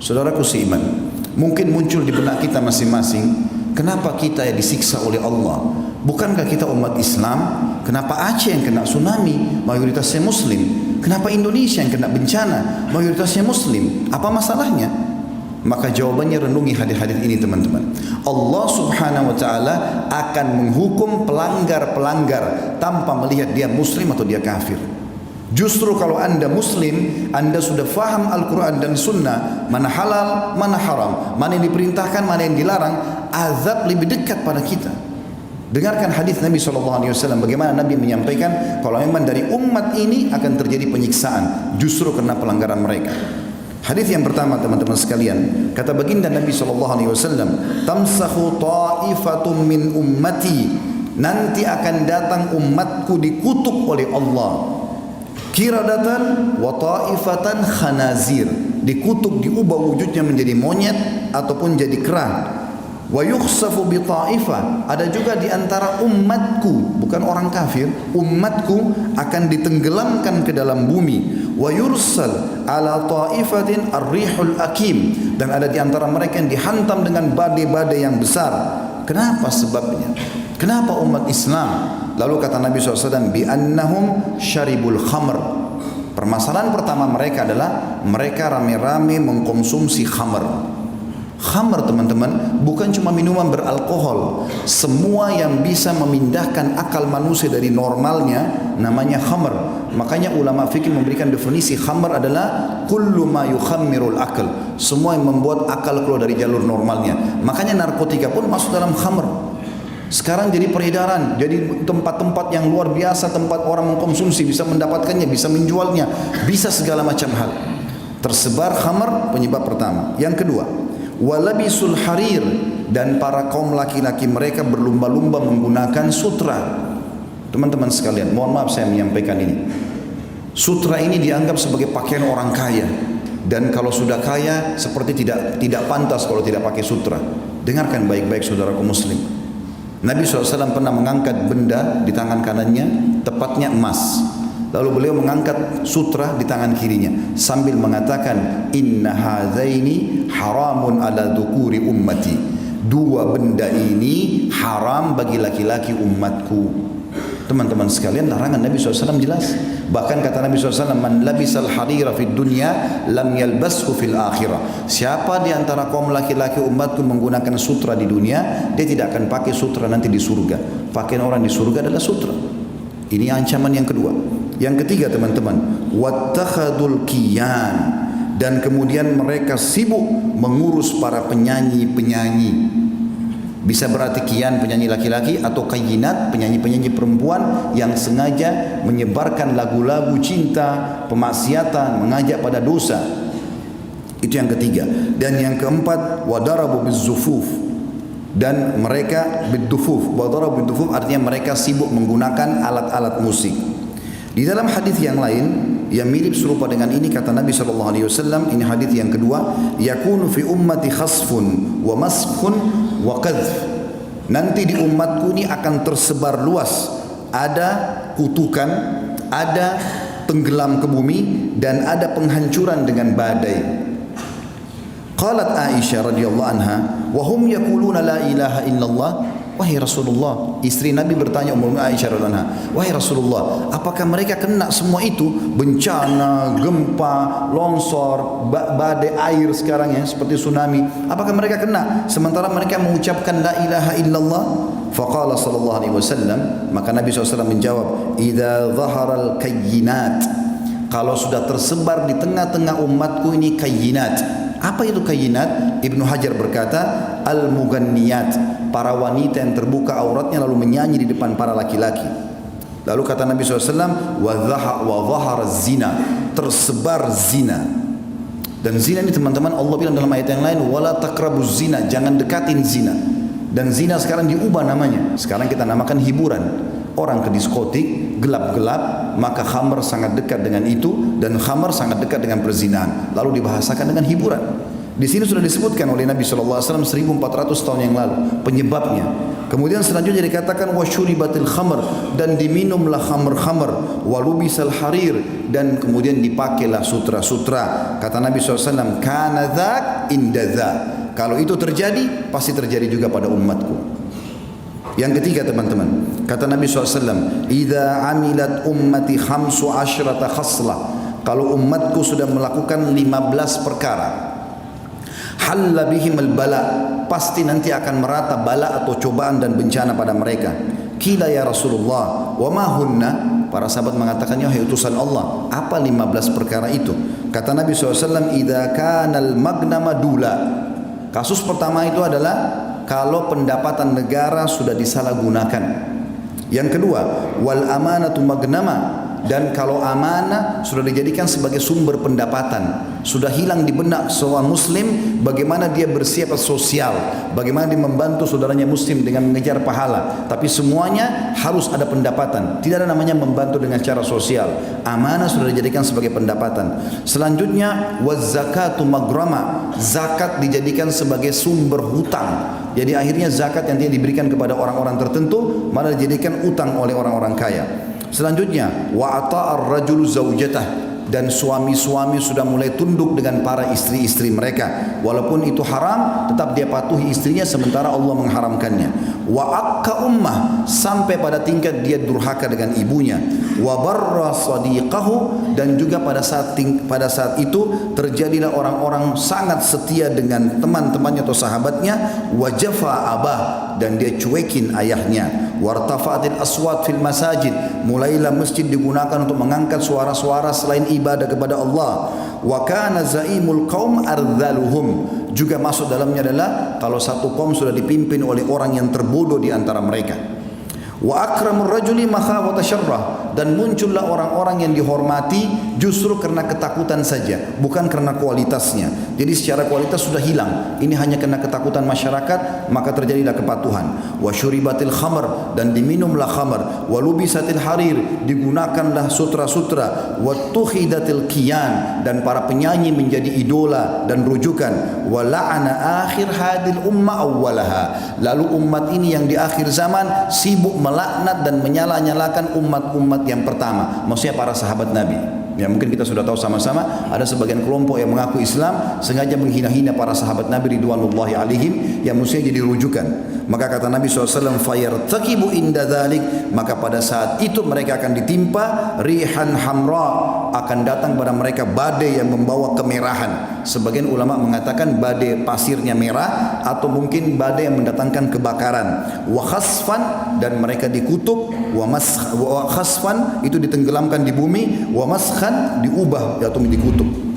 Saudaraku seiman, mungkin muncul di benak kita masing-masing, kenapa kita yang disiksa oleh Allah? Bukankah kita umat Islam? Kenapa Aceh yang kena tsunami? Mayoritasnya Muslim. Kenapa Indonesia yang kena bencana? Mayoritasnya Muslim. Apa masalahnya? Maka jawabannya renungi hadis-hadis ini teman-teman. Allah subhanahu wa ta'ala akan menghukum pelanggar-pelanggar tanpa melihat dia Muslim atau dia kafir. Justru kalau anda Muslim, anda sudah faham Al-Quran dan Sunnah, mana halal, mana haram, mana yang diperintahkan, mana yang dilarang, azab lebih dekat pada kita. Dengarkan hadis Nabi SAW, bagaimana Nabi menyampaikan kalau memang dari umat ini akan terjadi penyiksaan justru karena pelanggaran mereka. Hadis yang pertama teman-teman sekalian, kata baginda Nabi SAW, tamsahu ta'ifatum min ummati, nanti akan datang umatku dikutuk oleh Allah. Kiradatan wa ta'ifatan khanazir, dikutuk, diubah wujudnya menjadi monyet ataupun jadi kera. Wa yukhsafu bi ta'ifah, ada juga di antara umatku, bukan orang kafir, umatku akan ditenggelamkan ke dalam bumi. Wa yursal ala ta'ifatin ar-rihul akim, dan ada di antara mereka yang dihantam dengan badai-badai yang besar. Kenapa sebabnya? Kenapa umat Islam? Lalu kata Nabi SAW, bi'annahum syaribul khamr. Permasalahan pertama mereka adalah mereka rame-rame mengkonsumsi khamr. Khamr teman-teman bukan cuma minuman beralkohol. Semua yang bisa memindahkan akal manusia dari normalnya namanya khamr. Makanya ulama fikih memberikan definisi khamr adalah kullu ma yukhammirul akal, semua yang membuat akal keluar dari jalur normalnya. Makanya narkotika pun masuk dalam khamr. Sekarang jadi peredaran, jadi tempat-tempat yang luar biasa, tempat orang mengkonsumsi, bisa mendapatkannya, bisa menjualnya, bisa segala macam hal. Tersebar khamr, penyebab pertama. Yang kedua, walabisul harir, dan para kaum laki-laki mereka berlumba-lumba menggunakan sutra. Teman-teman sekalian, mohon maaf saya menyampaikan ini. Sutra ini dianggap sebagai pakaian orang kaya, dan kalau sudah kaya seperti tidak pantas kalau tidak pakai sutra. Dengarkan baik-baik saudaraku muslim. Nabi SAW pernah mengangkat benda di tangan kanannya, tepatnya emas. Lalu beliau mengangkat sutra di tangan kirinya sambil mengatakan, inna hadzaini haramun ala dzukuri ummati. Dua benda ini haram bagi laki-laki umatku. Teman-teman sekalian, larangan Nabi SAW jelas. Bahkan kata Nabi SAW, man labisal harira fid dunya lam yalbashu fil akhirah. Siapa di antara kaum laki-laki umatku menggunakan sutra di dunia, dia tidak akan pakai sutra nanti di surga. Pakaian orang di surga adalah sutra. Ini ancaman yang kedua. Yang ketiga teman-teman, wattakhadul kiyan, dan kemudian mereka sibuk mengurus para penyanyi-penyanyi. Bisa berarti kian penyanyi laki-laki atau kayinat penyanyi-penyanyi perempuan yang sengaja menyebarkan lagu-lagu cinta, pemaksiatan, mengajak pada dosa. Itu yang ketiga. Dan yang keempat, wadarabu bizzufuf, dan mereka bidufuf. Wadarabu bidufuf artinya mereka sibuk menggunakan alat-alat musik. Di dalam hadis yang lain yang mirip serupa dengan ini kata Nabi SAW, ini hadis yang kedua, yakunu fi ummati khasfun wa maskhun wa qadhf. Nanti di umatku ini akan tersebar luas, ada kutukan, ada tenggelam ke bumi, dan ada penghancuran dengan badai. Qalat Aisyah radhiyallahu anha, wa hum yaquluna la ilaha illallah. Wahai Rasulullah, istri Nabi bertanya Ummu Aisyah radhiyallahu anha, wahai Rasulullah, apakah mereka kena semua itu? Bencana, gempa, longsor, badai air sekarang ya, seperti tsunami. Apakah mereka kena sementara mereka mengucapkan la ilaha illallah? Faqala sallallahu alaihi wasallam, maka Nabi SAW menjawab, idza dhaharal kayyinat, kalau sudah tersebar di tengah-tengah umatku ini kayyinat. Apa itu kayyinat? Ibnu Hajar berkata, al-mughanniyat, para wanita yang terbuka auratnya lalu menyanyi di depan para laki-laki. Lalu kata Nabi SAW, wa dhahara zina, tersebar zina. Dan zina ini teman-teman Allah bilang dalam ayat yang lain, wala taqrabuz zina, jangan dekatin zina. Dan zina sekarang diubah namanya. Sekarang kita namakan hiburan. Orang ke diskotik, gelap-gelap, maka khamr sangat dekat dengan itu, dan khamr sangat dekat dengan perzinahan. Lalu dibahasakan dengan hiburan. Di sini sudah disebutkan oleh Nabi SAW 1400 tahun yang lalu penyebabnya. Kemudian selanjutnya dikatakan wasyuribatil khamr, dan diminumlah khamr-khamr, walubisal harir, dan kemudian dipakailah sutra-sutra. Kata Nabi SAW, kana dzak inda dzak. Kalau itu terjadi, pasti terjadi juga pada umatku. Yang ketiga teman-teman, kata Nabi SAW, idza amilat ummati khamsu asyrata khaslah. Kalau umatku sudah melakukan 15 perkara, halla bihim al-bala, pasti nanti akan merata bala atau cobaan dan bencana pada mereka. Qila ya Rasulullah, wa ma hunna? Para sahabat mengatakan, ya utusan Allah, apa 15 perkara itu? Kata Nabi SAW, idza kana al-magnama dula. Kasus pertama itu adalah kalau pendapatan negara sudah disalahgunakan. Yang kedua, wal amanatu magnama, dan kalau amanah sudah dijadikan sebagai sumber pendapatan, sudah hilang di benak seorang muslim bagaimana dia bersiap sosial, bagaimana dia membantu saudaranya muslim dengan mengejar pahala, tapi semuanya harus ada pendapatan. Tidak ada namanya membantu dengan cara sosial. Amanah sudah dijadikan sebagai pendapatan. Selanjutnya waz zakatu magrama, zakat dijadikan sebagai sumber hutang. Jadi akhirnya zakat yang diberikan kepada orang-orang tertentu malah dijadikan utang oleh orang-orang kaya. Selanjutnya wa ata'ar rajulu zaujatah, dan suami-suami sudah mulai tunduk dengan para istri-istri mereka, walaupun itu haram tetap dia patuhi istrinya sementara Allah mengharamkannya. Wa aqqa ummah, sampai pada tingkat dia durhaka dengan ibunya. Wa barra sadiqahu, dan juga pada saat itu terjadilah orang-orang sangat setia dengan teman-temannya atau sahabatnya. Wa jafa abah, dan dia cuekin ayahnya. Wartafa'atil aswat fil masajid, mulailah masjid digunakan untuk mengangkat suara-suara selain ibadah kepada Allah. Wa kana zaimul qaum ardhaluhum, juga masuk dalamnya adalah kalau satu kaum sudah dipimpin oleh orang yang terbodoh di antara mereka. Wa akramur rajuli makhafata syarrah, dan muncullah orang-orang yang dihormati justru karena ketakutan saja, bukan karena kualitasnya. Jadi secara kualitas sudah hilang, ini hanya karena ketakutan masyarakat, maka terjadilah kepatuhan. Wa syuribatil khamr, dan diminumlah khamr. Wa lubisatil harir, digunakanlah sutra-sutra. Wa tukhidatil qiyan, dan para penyanyi menjadi idola dan rujukan. Wa la'ana akhir hadil umma awwalaha, lalu umat ini yang di akhir zaman sibuk melaknat dan menyala-nyalakan umat-umat yang pertama, maksudnya para sahabat Nabi. Ya, mungkin kita sudah tahu sama-sama ada sebagian kelompok yang mengaku Islam sengaja menghina-hina para sahabat Nabi ridwanullahi alaihim yang mestinya jadi rujukan. Maka kata Nabi SAW, fayartaqibu inda dzalik, maka pada saat itu mereka akan ditimpa rihan hamra, akan datang pada mereka badai yang membawa kemerahan. Sebagian ulama mengatakan badai pasirnya merah, atau mungkin badai yang mendatangkan kebakaran. Wa khasfan, dan mereka dikutuk. Wa khasfan itu ditenggelamkan di bumi. Wa maskhan, diubah atau dikutuk.